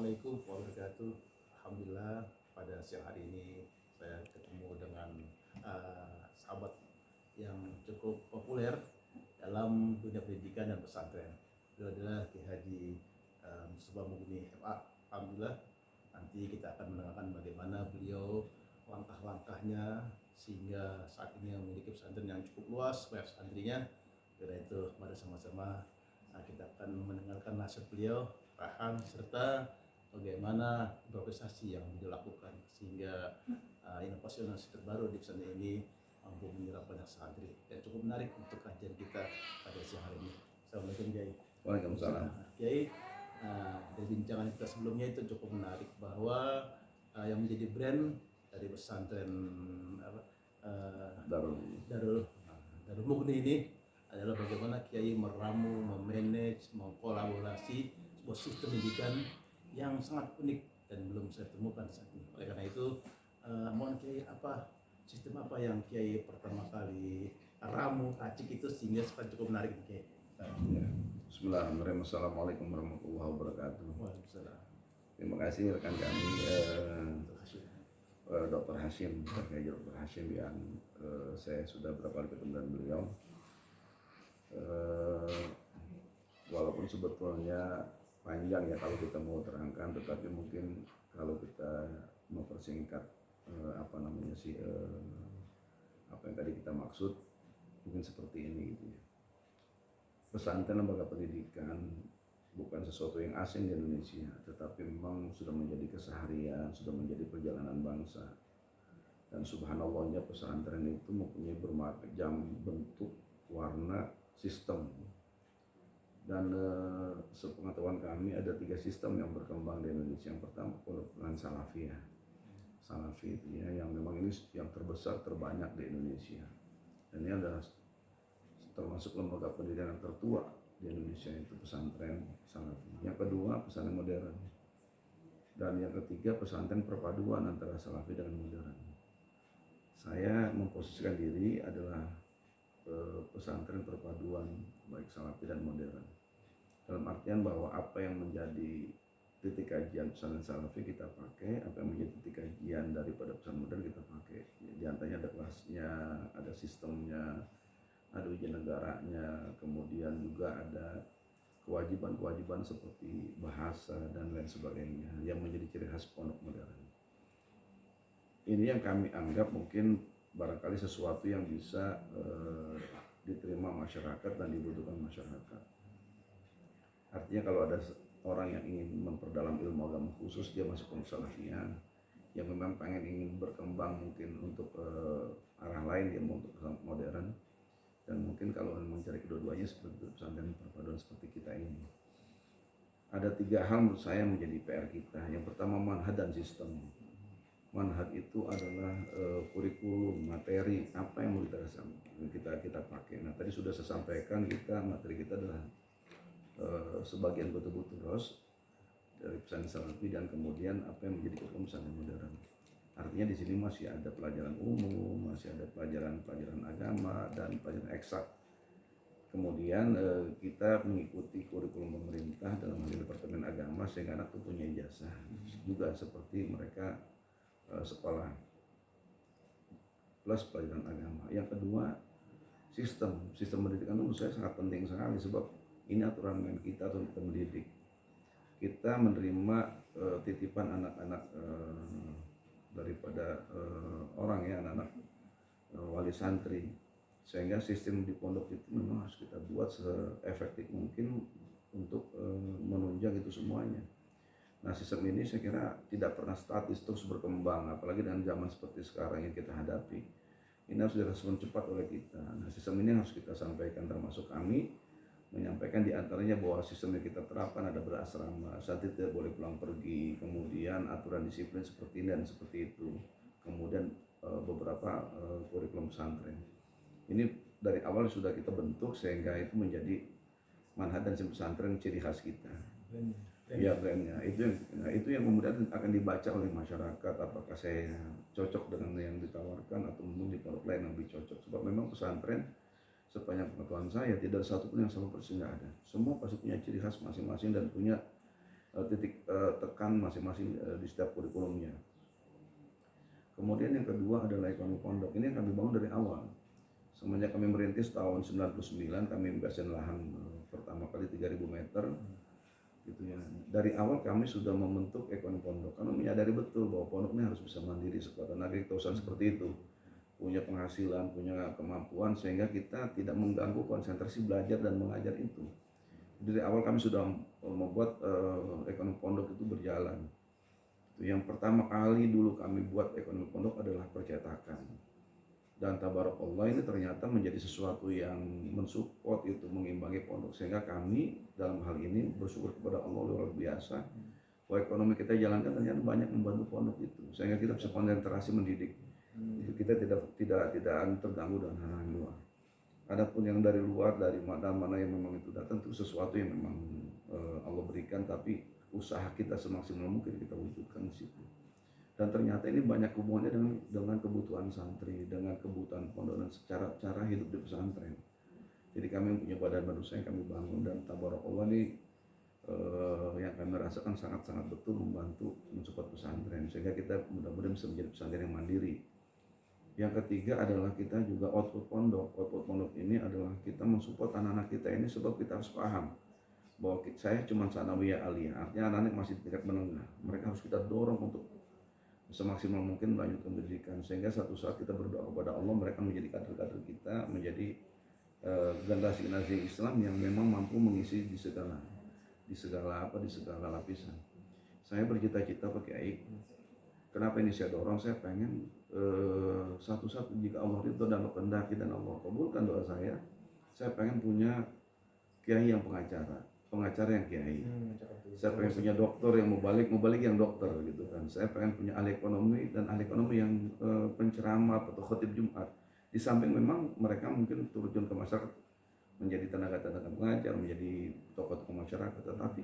Assalamualaikum warahmatullahi wabarakatuh. Alhamdulillah pada siang hari ini saya ketemu dengan sahabat yang cukup populer dalam dunia pendidikan dan pesantren. Beliau adalah Ki Haji Mustafa Mugni FA. Alhamdulillah nanti kita akan mendengarkan bagaimana beliau langkah-langkahnya sehingga saat ini memiliki pesantren yang cukup luas banyak santrinya. Karena itu mari sama-sama kita akan mendengarkan nasihat beliau, paham serta bagaimana improvisasi yang beliau lakukan sehingga inovasi terbaru di pesantren ini mampu menyerap banyak santri dan cukup menarik untuk kajian kita pada siang hari ini. Assalamualaikum Kiai. Waalaikumsalam. Kiai, dari bincangan kita sebelumnya itu cukup menarik bahwa yang menjadi brand dari pesantren Darul Mugni ini adalah bagaimana Kiai meramu, memanage, mengkolaborasi sebuah sistem pendidikan yang sangat unik dan belum saya temukan saat ini. Oleh karena itu, mohon Kiai sistem apa yang Kiai pertama kali ramu, racik itu sehingga cukup menarik Kiai. Ya. Bismillahirrahmanirrahim. Assalamualaikum warahmatullahi wabarakatuh. Waalaikumsalam. Terima kasih rekan kami Dr. Hashim, Dr. Hashim yang saya sudah berapa kali ketemu dengan beliau. Walaupun sebetulnya panjang ya kalau kita mau terangkan, tetapi mungkin kalau kita mempersingkat apa yang tadi kita maksud, mungkin seperti ini gitu ya. Pesantren lembaga pendidikan bukan sesuatu yang asing di Indonesia, tetapi memang sudah menjadi keseharian, sudah menjadi perjalanan bangsa. Dan subhanallahnya pesantren itu mempunyai bermacam bentuk, warna, sistem. Dan sepengetahuan kami ada 3 sistem yang berkembang di Indonesia. Yang pertama pondok Salafiyah. Salafi itu ya, yang memang ini yang terbesar, terbanyak di Indonesia. Dan ini adalah termasuk lembaga pendidikan yang tertua di Indonesia, itu pesantren Salafi. Yang kedua pesantren modern. Dan yang ketiga pesantren perpaduan antara Salafi dengan modern. Saya memposisikan diri adalah pesantren perpaduan baik Salafi dan modern. Dalam artian bahwa apa yang menjadi titik kajian pesantren Salafi kita pakai, apa yang menjadi titik kajian daripada pesantren modern kita pakai. Di antaranya ada kelasnya, ada sistemnya, ada ujian negaranya, kemudian juga ada kewajiban-kewajiban seperti bahasa dan lain sebagainya yang menjadi ciri khas pondok modern. Ini yang kami anggap mungkin barangkali sesuatu yang bisa diterima masyarakat dan dibutuhkan masyarakat. Artinya kalau ada orang yang ingin memperdalam ilmu agama khusus, dia masuk ke Salafiyah, yang memang ingin berkembang mungkin untuk arah lain, dia mau untuk modern. Dan mungkin kalau mencari kedua-duanya seperti pesantren perpaduan seperti kita ini. Ada 3 hal menurut saya menjadi PR kita. Yang pertama manhaj dan sistem. Manhaj itu adalah kurikulum, materi, apa yang mau kita pakai. Nah tadi sudah saya sampaikan, materi kita adalah sebagian betul-betul dari pesantren Salafi dan kemudian apa yang menjadi kurikulum pesantren modern. Artinya di sini masih ada pelajaran umum, masih ada pelajaran agama dan pelajaran eksak. Kemudian kita mengikuti kurikulum pemerintah dalam hal Departemen Agama sehingga anak itu punya ijazah juga seperti mereka sekolah plus pelajaran agama. Yang kedua, sistem pendidikan itu menurut saya sangat penting sekali sebab ini aturan main kita untuk kita mendidik. Kita menerima titipan anak-anak daripada orang ya, anak-anak wali santri, sehingga sistem di pondok itu memang harus kita buat seefektif mungkin untuk menunjang itu semuanya. Nah sistem ini saya kira tidak pernah statis, terus berkembang, apalagi dengan zaman seperti sekarang yang kita hadapi. Ini harus direspon cepat oleh kita. Nah sistem ini harus kita sampaikan, termasuk kami menyampaikan diantaranya bahwa sistem yang kita terapkan ada berasrama, santri tidak boleh pulang pergi, kemudian aturan disiplin seperti ini dan seperti itu, kemudian beberapa kurikulum pesantren. Ini dari awal sudah kita bentuk sehingga itu menjadi manhaj dan pesantren ciri khas kita. Ya brandnya itu yang kemudian akan dibaca oleh masyarakat, apakah saya cocok dengan yang ditawarkan atau mungkin di pondok lain yang lebih cocok. Sebab memang pesantren sepanjang pengetahuan saya tidak ada satupun yang sama persis, nggak ada. Semua pasti punya ciri khas masing-masing dan punya titik tekan masing-masing di setiap kurikulumnya. Kemudian yang kedua adalah ekonomi pondok. Ini yang kami bangun dari awal. Semenjak kami merintis tahun 99, kami membebasin lahan pertama kali 3.000 meter gitu ya. Dari awal kami sudah membentuk ekonomi pondok karena menyadari betul bahwa pondok ini harus bisa mandiri sekuat tenaga, kita usaha seperti itu. Punya penghasilan, punya kemampuan sehingga kita tidak mengganggu konsentrasi belajar dan mengajar itu. Dari awal kami sudah membuat ekonomi pondok itu berjalan. Yang pertama kali dulu kami buat ekonomi pondok adalah percetakan. Dan tabarakallah ini ternyata menjadi sesuatu yang mensupport itu, mengimbangi pondok. Sehingga kami dalam hal ini bersyukur kepada Allah luar biasa. Bahwa ekonomi kita jalankan ternyata banyak membantu pondok itu. Sehingga kita bisa konsentrasi mendidik. Kita tidak terganggu dengan hal-hal luar. Adapun yang dari luar, dari mana yang memang itu datang, itu sesuatu yang memang Allah berikan, tapi usaha kita semaksimal mungkin kita wujudkan di situ. Dan ternyata ini banyak hubungannya dengan kebutuhan santri, dengan kebutuhan pondok dan secara cara hidup di pesantren. Jadi kami punya badan usaha yang kami bangun dan tabarakallah ini yang kami rasakan sangat-sangat betul membantu mensupport pesantren sehingga kita mudah-mudahan bisa menjadi pesantren yang mandiri. Yang ketiga adalah kita juga output pondok. Output pondok ini adalah kita mensupport anak-anak kita ini sebab kita harus paham bahwa saya cuma sanawiyah aliyah, artinya anak-anak masih tingkat menengah. Mereka harus kita dorong untuk semaksimal mungkin melanjutkan pendidikan sehingga satu saat kita berdoa kepada Allah mereka menjadi kader-kader kita, menjadi generasi Islam yang memang mampu mengisi di segala lapisan. Saya bercita-cita Pak Kiai. Kenapa ini saya dorong? Saya pengen satu-satu jika Allah ridho dan kehendaki dan Allah kabulkan doa saya pengen punya kiai yang pengacara yang kiai. Saya pengen punya dokter yang mubalik yang dokter gitu kan. Saya pengen punya ahli ekonomi yang penceramah atau khotib Jumat. Di samping memang mereka mungkin terjun ke masyarakat menjadi tenaga pengajar, menjadi tokoh-tokoh masyarakat, tetapi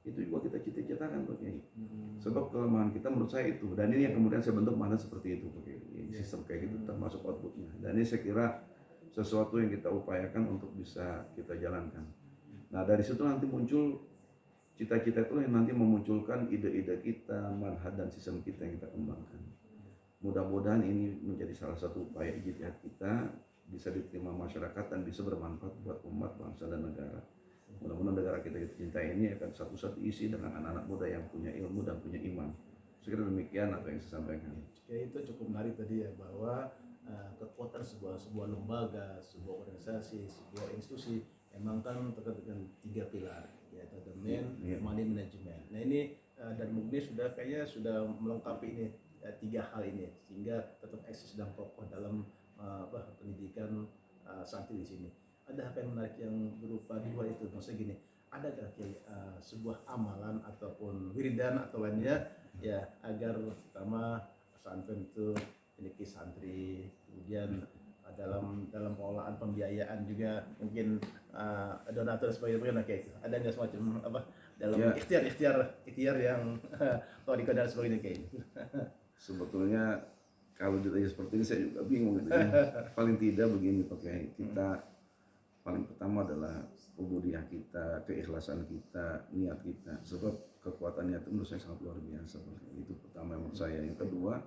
itu juga kita cita-citakan Pak Kiai. Sebab kelemahan kita menurut saya itu, dan ini yang kemudian saya bentuk mandat seperti itu Pak Kiai. Sistem kayak gitu termasuk outputnya. Dan ini saya kira sesuatu yang kita upayakan untuk bisa kita jalankan. Nah dari situ nanti muncul cita-cita itu yang nanti memunculkan ide-ide kita, manhaj dan sistem kita yang kita kembangkan. Mudah-mudahan ini menjadi salah satu upaya ijtihad kita bisa diterima masyarakat dan bisa bermanfaat buat umat, bangsa dan negara. Mudah-mudahan negara kita cintai ini akan satu-satu diisi dengan anak-anak muda yang punya ilmu dan punya iman. Saya kira demikian apa yang saya sampaikan. Ya itu cukup menarik tadi ya, bahwa kekuatan sebuah lembaga, sebuah organisasi, sebuah institusi memang kan terkait dengan 3 pilar, yaitu domain, money management. Nah ini dan Mugni kayaknya sudah melengkapi ini 3 hal ini sehingga tetap eksis dan kokoh dalam pendidikan santri di sini. Ada apa yang menarik yang berupa 2 itu? Maksudnya gini, ada sebuah amalan ataupun wiridan atau lainnya ya agar pertama pesantren itu memiliki santri, kemudian dalam pengelolaan pembiayaan juga mungkin donatur sebagainya kayak itu. Ada nggak semacam dalam ikhtiar yang toriko dan sebagainya kayak itu? Sebetulnya kalau ditanya seperti ini saya juga bingung gitu ya. Paling tidak begini Pak Kiai, kita paling pertama adalah ubudiyah kita, keikhlasan kita, niat kita. Sebab kekuatan niat itu menurut saya sangat luar biasa. Itu pertama menurut saya. Yang kedua,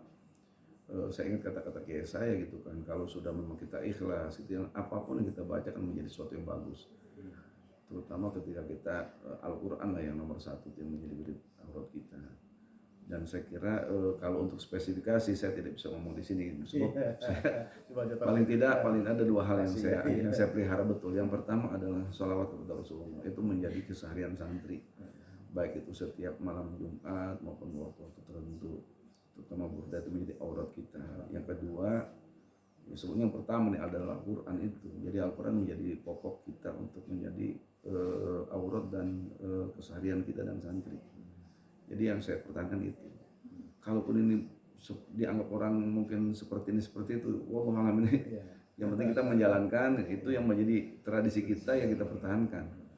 saya ingat kata-kata kiai saya gitu kan, kalau sudah memang kita ikhlas, itu yang apapun yang kita baca kan menjadi sesuatu yang bagus. Terutama ketika kita Al-Quran lah yang nomor 1 yang menjadi wirid aurat kita. Dan saya kira kalau untuk spesifikasi saya tidak bisa ngomong di sini. Sebab paling ada 2 hal yang saya pelihara betul. Yang pertama adalah sholawat kepada Rasulullah. Itu menjadi keseharian santri. Baik itu setiap malam Jumat maupun waktu tertentu. Terutama burda itu menjadi aurat kita. Yang kedua, sebetulnya yang pertama nih adalah Al-Quran itu. Jadi Al-Quran menjadi pokok kita untuk menjadi aurat dan keseharian kita dan santri. Jadi yang saya pertahankan itu. Kalaupun ini dianggap orang mungkin seperti itu, wallahualam ini. Yang penting kita menjalankan itu yang menjadi tradisi kita yang kita pertahankan.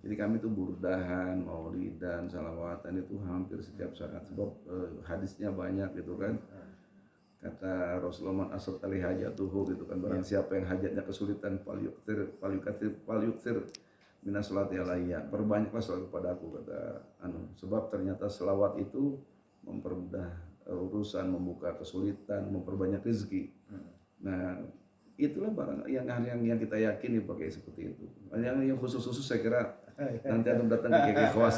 Jadi kami itu burdahan, maulidan, salawatan itu hampir setiap saat. Sebab hadisnya banyak gitu kan. Kata Rasulullah, man asrat alaihi hajatuhu gitu kan. Barang siapa yang hajatnya kesulitan, falyukthir minas salati alayya, perbanyaklah salat kepada aku, kata sebab ternyata selawat itu mempermudah urusan, membuka kesulitan, memperbanyak rezeki. Nah, itulah barang yang kita yakini pakai seperti itu. Yang khusus saya kira nanti akan datang ke KK Khawas.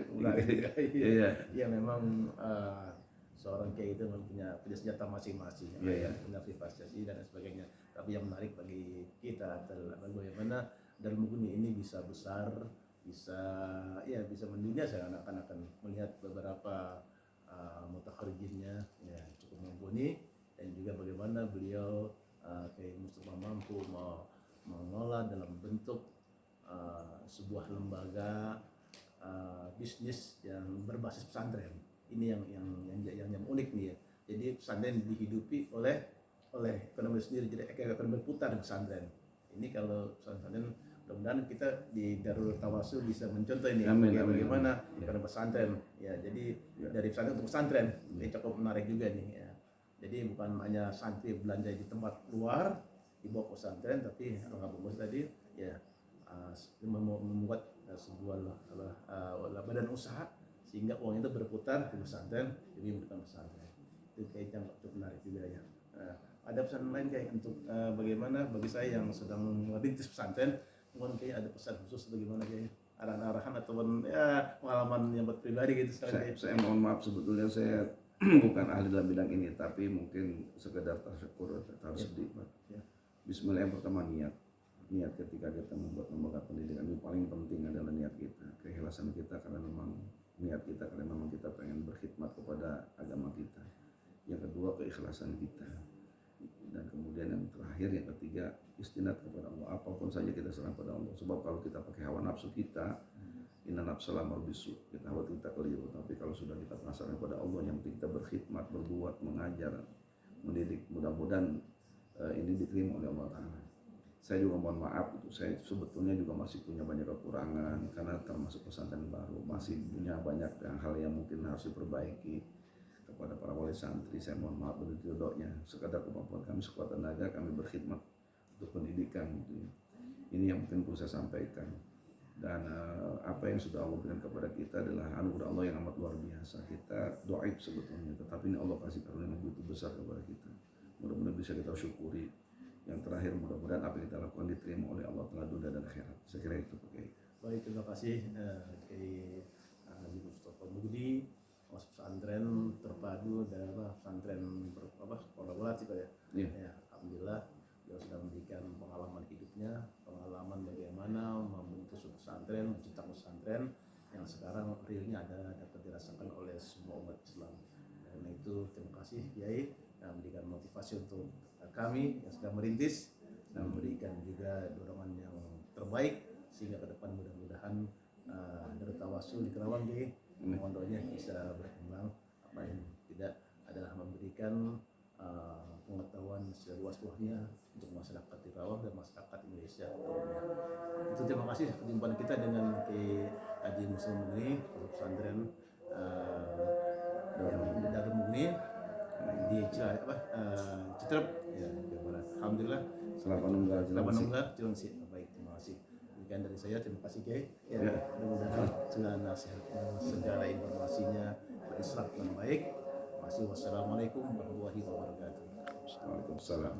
Cukup menarik juga. Iya. Ya memang seorang kiai itu punya senjata masing-masing, punya privasi dan sebagainya. Tapi yang menarik bagi kita adalah bagaimana Darul Mughni ini bisa besar, bisa mendunia. Saya akan melihat beberapa mutakharijinnya cukup mumpuni, dan juga bagaimana beliau kayak Mustafa mampu mengolah dalam bentuk sebuah lembaga bisnis yang berbasis pesantren. Ini yang unik nih ya. Jadi pesantren dihidupi oleh ekonomi sendiri, jadi ekonomi berputar di pesantren. Ini kalau pesantren, mudah-mudahan kita di Darul Tawasul bisa mencontoh ini bagaimana ekonomi pesantren. Ya, jadi dari pesantren untuk pesantren ini cukup menarik juga nih ya. Jadi bukan hanya santri belanja di tempat luar dibawa ke pesantren, tapi Alhamdulillah tadi ya membuat sebuah badan usaha sehingga uang itu berputar di pesantren demi membuka pesantren. Itu kayak yang cukup menarik juga ya. Ada pesan lain kayak untuk bagaimana bagi saya yang sedang merintis pesantren, mungkin kayak ada pesan khusus bagaimana kayak arahan-arahan ataupun pengalaman yang buat pribadi gitu. Saya mohon maaf, sebetulnya saya bukan ahli dalam bidang ini, tapi mungkin sekedar tersyukur, tersedih. Bismillah, yang pertama niat ketika kita membuat lembaga pendidikan itu paling penting adalah niat kita, keikhlasan kita, karena memang niat kita karena memang kita pengen berkhidmat kepada agama kita. Yang kedua, keikhlasan kita, dan kemudian yang terakhir, yang ketiga, istinad kepada Allah. Apapun saja kita serah pada Allah, sebab kalau kita pakai hawa nafsu kita, inna nafsala marbisu, kita keliru. Tapi kalau sudah kita pasrahkan kepada Allah, yang penting kita berkhidmat, berbuat, mengajar, mendidik, mudah-mudahan ini diterima oleh Allah Ta'ala. Saya juga mohon maaf, saya sebetulnya juga masih punya banyak kekurangan karena termasuk pesantren baru, masih punya banyak hal yang mungkin harus diperbaiki. Kepada para wali santri saya mohon maaf betul-betulnya, sekadar kemampuan kami sekuat tenaga kami berkhidmat untuk pendidikan gitu ya. Ini yang mungkin perlu saya sampaikan. Dan apa yang sudah Allah berikan kepada kita adalah anugerah Allah yang amat luar biasa. Kita doaib sebetulnya, tetapi ini Allah kasih karunia yang begitu besar kepada kita. Mudah-mudahan bisa kita syukuri. Yang terakhir, mudah-mudahan apa yang kita lakukan diterima oleh Allah Ta'ala dunia dan akhirat. Saya kira itu Pak Kiai. Baik, terima kasih Kiai Haji Mustafa Mughni, pesantren terpadu dan pesantren kolaboratif ya. Ya, alhamdulillah dia sudah memberikan pengalaman hidupnya, pengalaman bagaimana membentuk pesantren, menciptakan pesantren yang sekarang realnya dapat dirasakan oleh semua umat Islam. Karena itu terima kasih Kiai yang memberikan motivasi untuk kami yang sedang merintis, dan memberikan juga dorongan yang terbaik sehingga ke depan mudah-mudahan Darul Tawasul di Kerawang Kiai, mohon doanya bisa berkembang. Apa yang tidak adalah memberikan pengetahuan seluas-luasnya untuk masyarakat di Kerawang dan masyarakat Indonesia umumnya. Itu terima kasih perjumpaan kita dengan Kiai Haji Mustafa Mughni, pesantren Darul Mughni di Citerep ya, Jawa Barat. Alhamdulillah. Selamat menunggu. Cilengsi. Baik, terima kasih. Demikian dari saya, terima kasih Kiai. Ya, mudah-mudahan segala nasihatnya, segala informasinya berislam dengan baik. Wassalamualaikum warahmatullahi wabarakatuh. Waalaikumsalam.